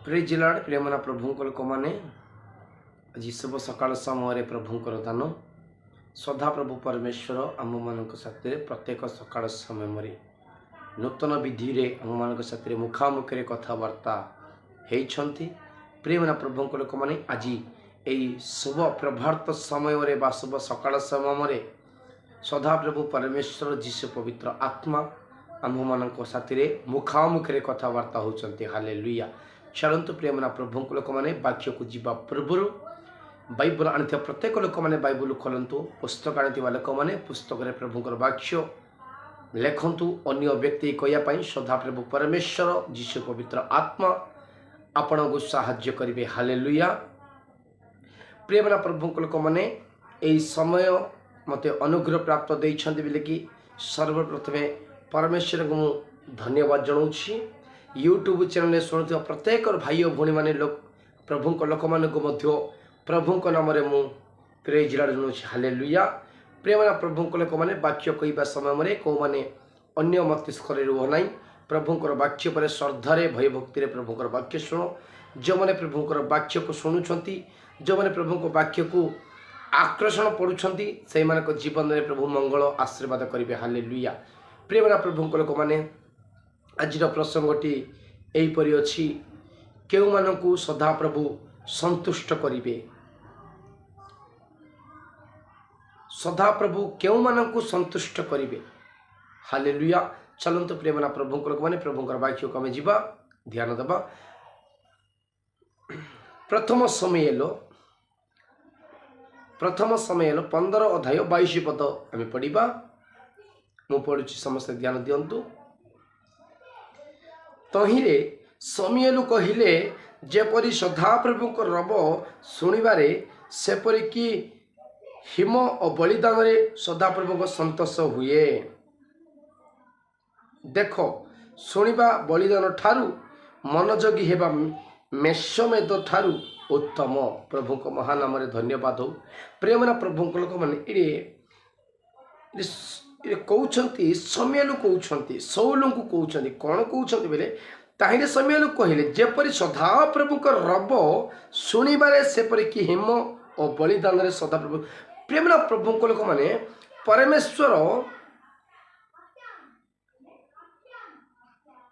Praise Lord प्रियमना प्रभुंकर लोकମାନେ ଆଜି ଶୁଭ ସକାଳ ସମୟରେ ପ୍ରଭୁଙ୍କର ଦାନ ସଦାପ୍ରଭୁ ପରମେଶ୍ୱର ଆମମାନଙ୍କ ସାଥିରେ ପ୍ରତ୍ୟେକ ସକାଳ ସମୟରେ ନୂତନ ବିଧିରେ ଆମମାନଙ୍କ ସାଥିରେ ମୁଖାମୁଖିରେ କଥାବାର୍ତ୍ତା ହେଇଛନ୍ତି। ପ୍ରିୟମନା ପ୍ରଭୁଙ୍କ ଲୋକମାନେ ଆଜି ଏହି ଶୁଭ ପ୍ରଭାତ ସମୟରେ ବା ଶୁଭ ସକାଳ ସମୟରେ ସଦାପ୍ରଭୁ ପରମେଶ୍ୱର ଯୀଶୁ ପବିତ୍ର ଆତ୍ମା ଆମମାନଙ୍କ ସାଥିରେ ମୁଖାମୁଖିରେ କଥାବାର୍ତ୍ତା ହେଉଛନ୍ତି। ହାଲେଲୁୟା। ଚାଲନ୍ତୁ ପ୍ରିୟମନା ପ୍ରଭୁଙ୍କ ଲୋକମାନେ ବାକ୍ୟକୁ ଯିବା ପୂର୍ବରୁ ବାଇବଲ ଆଣିଥିବା ପ୍ରତ୍ୟେକ ଲୋକମାନେ ବାଇବଲ ଖୋଲନ୍ତୁ। ପୁସ୍ତକ ଆଣିଥିବା ଲୋକମାନେ ପୁସ୍ତକରେ ପ୍ରଭୁଙ୍କର ବାକ୍ୟ ଲେଖନ୍ତୁ। ଅନ୍ୟ ବ୍ୟକ୍ତି କହିବା ପାଇଁ ସଦାପ୍ରଭୁ ପରମେଶ୍ୱର ଯୀଶୁ ପବିତ୍ର ଆତ୍ମା ଆପଣଙ୍କୁ ସାହାଯ୍ୟ କରିବେ। ହାଲେଲୁୟା। ପ୍ରିୟମନା ପ୍ରଭୁଙ୍କ ଲୋକମାନେ ଏହି ସମୟ ମୋତେ ଅନୁଗ୍ରହ ପ୍ରାପ୍ତ ଦେଇଛନ୍ତି ବୋଲିକି ସର୍ବପ୍ରଥମେ ପରମେଶ୍ୱରଙ୍କୁ ମୁଁ ଧନ୍ୟବାଦ ଜଣାଉଛି। ୟୁଟ୍ୟୁବ୍ ଚ୍ୟାନେଲରେ ଶୁଣୁଥିବା ପ୍ରତ୍ୟେକ ଭାଇ ଓ ଭଉଣୀମାନେ ପ୍ରଭୁଙ୍କ ଲୋକମାନଙ୍କୁ ମଧ୍ୟ ପ୍ରଭୁଙ୍କ ନାମରେ ମୁଁ ପ୍ରେଜ୍ ଲର୍ଡ ଜଣାଉଛି। ହାଲେଲୁୟା। ପ୍ରିୟମନା ପ୍ରଭୁଙ୍କ ଲୋକମାନେ ବାକ୍ୟ କହିବା ସମୟରେ କେଉଁମାନେ ଅନ୍ୟ ମସ୍ତିଷ୍କରେ ରୁହ ନାହିଁ, ପ୍ରଭୁଙ୍କର ବାକ୍ୟ ପରେ ଶ୍ରଦ୍ଧାରେ ଭୟଭକ୍ତିରେ ପ୍ରଭୁଙ୍କର ବାକ୍ୟ ଶୁଣ। ଯେଉଁମାନେ ପ୍ରଭୁଙ୍କର ବାକ୍ୟକୁ ଶୁଣୁଛନ୍ତି, ଯେଉଁମାନେ ପ୍ରଭୁଙ୍କ ବାକ୍ୟକୁ ଆକର୍ଷଣ ପଡ଼ୁଛନ୍ତି, ସେଇମାନଙ୍କ ଜୀବନରେ ପ୍ରଭୁ ମଙ୍ଗଳ ଆଶୀର୍ବାଦ କରିବେ। ହାଲେଲୁୟା। ପ୍ରିୟମନା ପ୍ରଭୁଙ୍କ ଲୋକମାନେ ଆଜିର ପ୍ରସଙ୍ଗଟି ଏହିପରି ଅଛି, କେଉଁମାନଙ୍କୁ ସଦାପ୍ରଭୁ ସନ୍ତୁଷ୍ଟ କରିବେ। ସଦାପ୍ରଭୁ କେଉଁମାନଙ୍କୁ ସନ୍ତୁଷ୍ଟ କରିବେ। ହାଲେଲୁୟା। ଚାଲନ୍ତୁ ପ୍ରିୟମନା ପ୍ରଭୁଙ୍କ ଲୋକମାନେ ପ୍ରଭୁଙ୍କର ବାକ୍ୟକୁ ଆମେ ଯିବା, ଧ୍ୟାନ ଦେବା। ପ୍ରଥମ ସମୁଏଲ 15 ଅଧ୍ୟାୟ 22 ପଦ ଆମେ ପଢ଼ିବା। ମୁଁ ପଢ଼ୁଛି, ସମସ୍ତେ ଧ୍ୟାନ ଦିଅନ୍ତୁ। ତହିଁରେ ସମୁଏଲ କହିଲେ, ଯେପରି ସଦାପ୍ରଭୁଙ୍କ ରବ ଶୁଣିବାରେ ସେପରିକି ହିମ ଓ ବଳିଦାନରେ ସଦାପ୍ରଭୁଙ୍କ ସନ୍ତୋଷ ହୁଏ। ଦେଖ, ଶୁଣିବା ବଳିଦାନ ଠାରୁ ମନୋଯୋଗୀ ହେବା ମେଷମେଦ ଠାରୁ ଉତ୍ତମ। ପ୍ରଭୁଙ୍କ ମହାନାମରେ ଧନ୍ୟବାଦ ହଉ। ପ୍ରେମନା ପ୍ରଭୁଙ୍କ ଲୋକମାନେ ଏଠି କହୁଛନ୍ତି, ସମୁଏଲ କହୁଛନ୍ତି, ସଉଲଙ୍କୁ କହୁଛନ୍ତି। କ'ଣ କହୁଛନ୍ତି ବୋଲେ, ତାହିଁରେ ସମୁଏଲ କହିଲେ, ଯେପରି ସଦାପ୍ରଭୁଙ୍କ ରବ ଶୁଣିବାରେ ସେପରିକି ହିମ ଓ ବଳିଦାନରେ ସଦାପ୍ରଭୁ। ପ୍ରେମନା ପ୍ରଭୁଙ୍କ ଲୋକମାନେ ପରମେଶ୍ୱର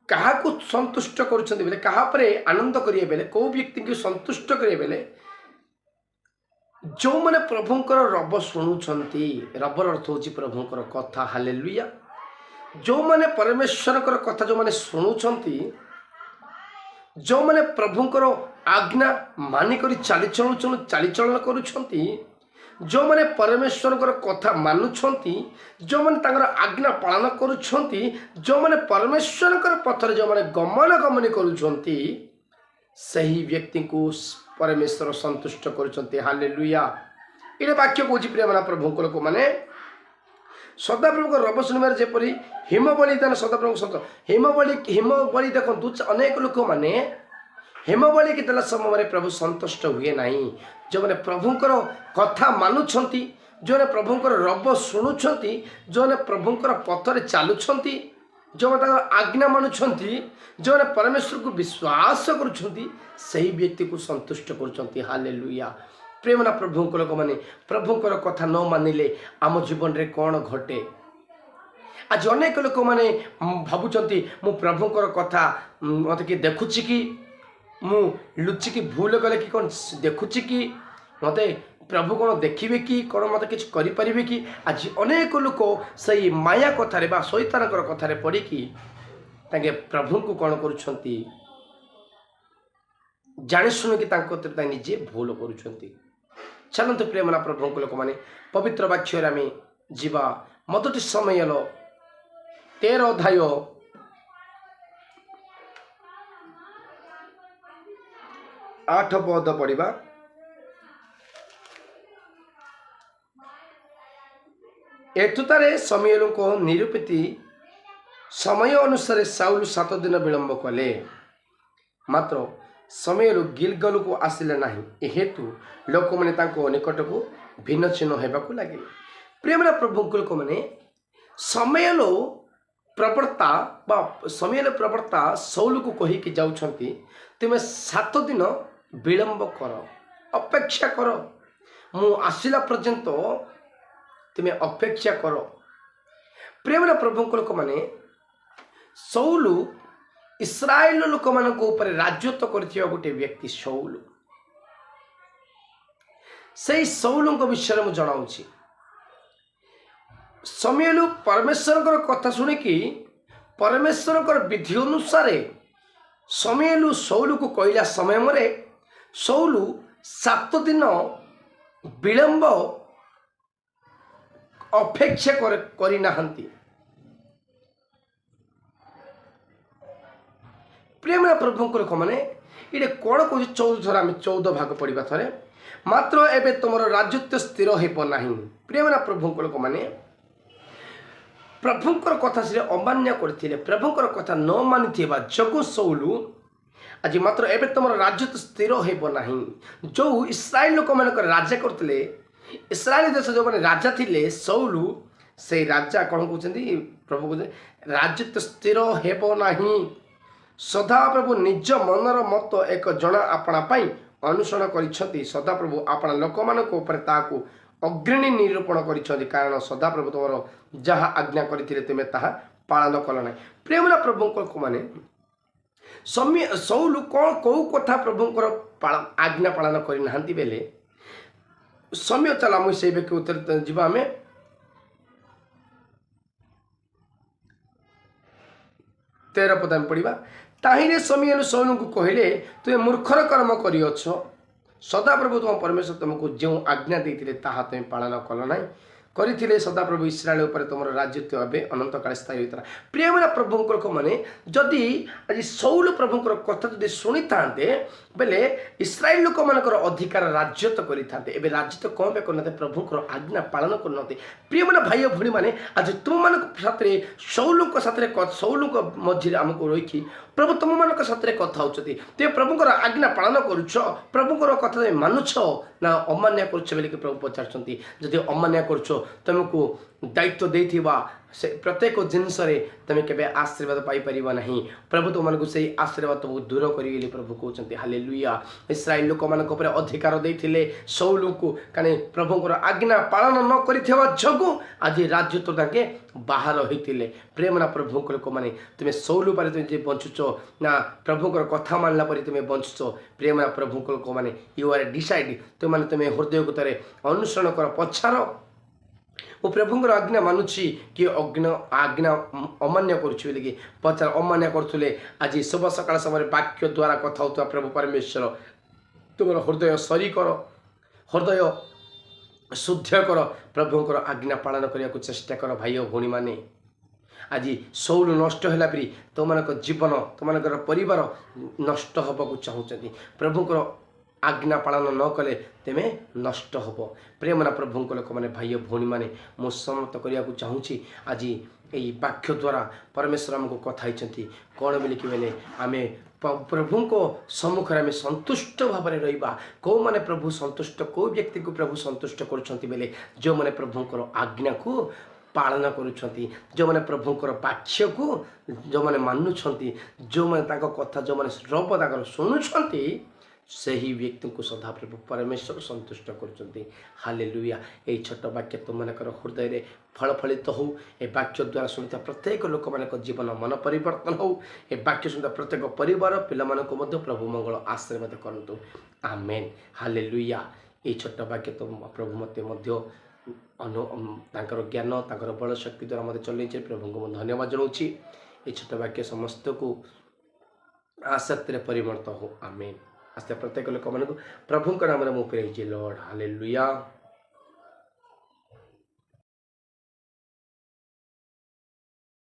କାହାକୁ ସନ୍ତୁଷ୍ଟ କରୁଛନ୍ତି ବେଲେ, କାହା ଉପରେ ଆନନ୍ଦ କରିବେ ବେଲେ, କେଉଁ ବ୍ୟକ୍ତିଙ୍କୁ ସନ୍ତୁଷ୍ଟ କରିବେ ବେଲେ, ଯେଉଁମାନେ ପ୍ରଭୁଙ୍କର ରବ ଶୁଣୁଛନ୍ତି। ରବର ଅର୍ଥ ହେଉଛି ପ୍ରଭୁଙ୍କର କଥା। ହାଲେଲୁୟା। ଯେଉଁମାନେ ପରମେଶ୍ୱରଙ୍କର କଥା ଯେଉଁମାନେ ଶୁଣୁଛନ୍ତି, ଯେଉଁମାନେ ପ୍ରଭୁଙ୍କର ଆଜ୍ଞା ମାନିକରି ଚାଲିଚଳନ କରୁଛନ୍ତି, ଯେଉଁମାନେ ପରମେଶ୍ୱରଙ୍କର କଥା ମାନୁଛନ୍ତି, ଯେଉଁମାନେ ତାଙ୍କର ଆଜ୍ଞା ପାଳନ କରୁଛନ୍ତି, ଯେଉଁମାନେ ପରମେଶ୍ୱରଙ୍କର ପଥରେ ଯେଉଁମାନେ ଗମନାଗମନ କରୁଛନ୍ତି, ସେହି ବ୍ୟକ୍ତିଙ୍କୁ ପରମେଶ୍ୱର ସନ୍ତୁଷ୍ଟ କରୁଛନ୍ତି। ହାଲେଲୁୟା। ଏଇଟା ବାକ୍ୟ କହୁଛି ପ୍ରିୟମନା ପ୍ରଭୁଙ୍କ ଲୋକମାନେ, ସଦାପ୍ରଭୁଙ୍କ ରବ ଶୁଣିବାରେ ଯେପରି ହିମ ବଳିଦାନ ସଦାପ୍ରଭୁଙ୍କ ସନ୍ତୋଷ। ହିମ ବଳି ଦେଖନ୍ତୁ, ଅନେକ ଲୋକମାନେ ହିମ ବଳିକି ଦେଲା ସମୟରେ ପ୍ରଭୁ ସନ୍ତୁଷ୍ଟ ହୁଏ ନାହିଁ। ଯେଉଁମାନେ ପ୍ରଭୁଙ୍କର କଥା ମାନୁଛନ୍ତି, ଯେଉଁମାନେ ପ୍ରଭୁଙ୍କର ରବ ଶୁଣୁଛନ୍ତି, ଯେଉଁମାନେ ପ୍ରଭୁଙ୍କର ପଥରେ ଚାଲୁଛନ୍ତି, ଯେଉଁମାନେ ତାଙ୍କର ଆଜ୍ଞା ମାନୁଛନ୍ତି, ଯେଉଁମାନେ ପରମେଶ୍ୱରକୁ ବିଶ୍ୱାସ କରୁଛନ୍ତି, ସେହି ବ୍ୟକ୍ତିକୁ ସନ୍ତୁଷ୍ଟ କରୁଛନ୍ତି। ହାଲେଲୁୟା। ପ୍ରେମନା ପ୍ରଭୁଙ୍କ ଲୋକମାନେ ପ୍ରଭୁଙ୍କର କଥା ନ ମାନିଲେ ଆମ ଜୀବନରେ କ'ଣ ଘଟେ? ଆଜି ଅନେକ ଲୋକମାନେ ଭାବୁଛନ୍ତି, ମୁଁ ପ୍ରଭୁଙ୍କର କଥା ମୋତେ କିଏ ଦେଖୁଛି କି, ମୁଁ ଲୁଚିକି ଭୁଲ କଲେ କି କ'ଣ ଦେଖୁଛି କି, ମୋତେ ପ୍ରଭୁ କ'ଣ ଦେଖିବେ କି, କ'ଣ ମୋତେ କିଛି କରିପାରିବେ କି? ଆଜି ଅନେକ ଲୋକ ସେଇ ମାୟା କଥାରେ ବା ଶୈତାନଙ୍କର କଥାରେ ପଡ଼ିକି ତାଙ୍କେ ପ୍ରଭୁଙ୍କୁ କ'ଣ କରୁଛନ୍ତି, ଜାଣିଶୁଣିକି ତାଙ୍କ ନିଜେ ଭୁଲ କରୁଛନ୍ତି। ଚାଲନ୍ତୁ ପ୍ରିୟମନା ପ୍ରଭୁଙ୍କ ଲୋକମାନେ ପବିତ୍ର ବାକ୍ୟରେ ଆମେ ଯିବା। ମୋଦଟି ସମୁଏଲ 13 ଅଧ୍ୟାୟ 8 ପଦ ପଢ଼ିବା। ଏତୁତାରେ ସମୁଏଲଙ୍କ ନିରୂପିତ ସମୟ ଅନୁସାରେ ସାଉଲ 7 ଦିନ ବିଳମ୍ବ କଲେ, ମାତ୍ର ସମୁଏଲ ଗିଲଗଲକୁ ଆସିଲେ ନାହିଁ। ଏହେତୁ ଲୋକମାନେ ତାଙ୍କ ନିକଟକୁ ଭିନ୍ନଛିନ୍ନ ହେବାକୁ ଲାଗିଲେ। ପ୍ରିୟମନା ପ୍ରଭୁଙ୍କ ଲୋକମାନେ ସମୁଏଲ प्रवक्ता बा समूएल प्रवक्ता सौल को कहीकि जाउछंती तुमे 7 दिन विलंब कर, अपेक्षा कर, मु आसिला पर्यंत तुमे अपेक्षा कर। प्रेमना प्रभु लोक मैंने सौल इस्राएल लोक मान राजत्व कर गोटे व्यक्ति सौल। से सौल विषय में जनाऊँगी। समूएल परमेश्वर कथा शुणिकी परमेश्वर विधि अनुसार समूएल सौल को कहला समय में सौल 7 दिन विलंब अपेक्षा करना। प्रेम प्रभु लोक मैंने ये कौन कह 14 थर आम 14 भाग पढ़ा थे मात्र एवं तुम राजत्व स्थिर होना। प्रेम प्रभु लोक मैंने प्रभुंकर कथा से अमान्य करते प्रभुंकर कथा न मानि जगु सौल आज मात्र एवं तुम राजत्व स्थिर होना। जो इस्राएल लोक मान राजा करते इस्राएल देश जो मैंने राजा थे सौल से राजा कौन कहते प्रभु कहते राजत्व स्थिर होना। सदा प्रभु निज मनर मत एक जन आपणा अनुसरण कर सदा प्रभु आपणा लोक मान अग्रणी निरूपण कर कारण सदा प्रभु तुम जहाँ आज्ञा करते तुम्हें ताहा पालन कल ना। प्रेमना प्रभु को माने सौल कौन कौ कथा प्रभुंकर आज्ञा पालन करना बेले समय चला मुझे व्यक्ति उत्तर जीवा आम 13 पद पढ़ा। ताहिरे समूएल सौल को कहले तुम मूर्खर कर्म करियछ सदा प्रभु तुम परमेश्वर तुमको जो आज्ञा देते ताहा तुम पालन कल ना करथिले सदा प्रभु इस्राएल उपर तुम राजत्व भाव अनंत काल स्थायी होता। प्रेमना प्रभु लोक मैंने जदि आज सौल प्रभुंकर कथा जदि शुणी था बेले इस्राएल लोक मान अधिकार राजत्व करते एवं राजत्व कौन पे करना प्रभुंकर आज्ञा पालन करना। प्रेमना भाई भणी मैंने आज तुम मान साथ सौल सौल मझे आमको रही प्रभु तुम मान साथ कथा होती तुम प्रभुंकर आज्ञा पालन करुछ प्रभुंकर कथा तुम मानुछ ना अमान्य करुछ बोलिक प्रभु पचार जदि अमान्य करुछ तुमको दायित्व देथिबा से प्रत्येक जिनस तुम के आशीर्वाद पाइपर ना। प्रभु तुमको से आशीर्वाद तुमको दूर करेंगे प्रभु कहते हालेलुया। इस्राएल लोक मान अधिकार देते सौल को कहीं प्रभुंकर आज्ञा पालन न कर जगु आज राजत्व ताके बाहर होते। प्रेमना प्रभु लोक मैंने तुम्हें सौल पर तुम बंचुच ना प्रभुंकर कथा मानला पर तुम्हें बंचुच। प्रेमना प्रभु लोक मैंने यू आर डिसाइड तुम तुम्हें हृदय को तारे अनुसरण कर पछार वो प्रभुंकर आज्ञा मानुची कि आज्ञा अमान्य करुच्ची पचार अमान्य करुले आज शुभ सकाल समय वाक्य द्वारा कथा होता प्रभु परमेश्वर तुम हृदय सरी कर हृदय शुद्ध कर प्रभुंकर आज्ञा पालन करने को चेष्टा कर भाई और भौणी मैंने आज सौल नष्ट है परी तुम जीवन तुम परिवार नष्ट होगा चाहते प्रभुंकर आज्ञा पालन न कले तेमे नष्ट हम। प्रेमना प्रभु लोक मैंने भाई भौणी मैंने मु समाप्त करने को चाहूँगी। आज यही वाक्य द्वारा परमेश्वर आमको कथाई कौन बोल कि बोले आम प्रभु को सम्मुख में संतुष्ट भाव में रहा कौ मैंने प्रभु संतुष्ट कौ व्यक्ति को प्रभु संतुष्ट करें जो मैंने प्रभुंकर आज्ञा को पालन करुँच जो मैंने प्रभुंकर वाक्य को जो मैंने मानुंट जो मैंने कथा जो मैंने श्रव तक शुणुंट से ही व्यक्ति को सदा प्रभु परमेश्वर संतुष्ट कर। हालेलुया। यही छोट वाक्य तुम हृदय में फल फलित हो ए वाक्य द्वारा शुणुता प्रत्येक लोक मान जीवन मन परिवर्तन हो ए वाक्य शुणुता प्रत्येक परिवार पिला प्रभु मंगल आशीर्वाद करतु आमेन। हालेलुया। यही छोट वाक्य तुम प्रभु मत ज्ञान बल शक्ति द्वारा मत चल प्रभु को धन्यवाद जनाऊँ। ये छोट वाक्य समस्त को आसक्ति परिवर्तित हो आमेन। आस्ते प्रत्येक लोक मान प्रभुंकर नाम मुझे लॉर्ड हालेलुया।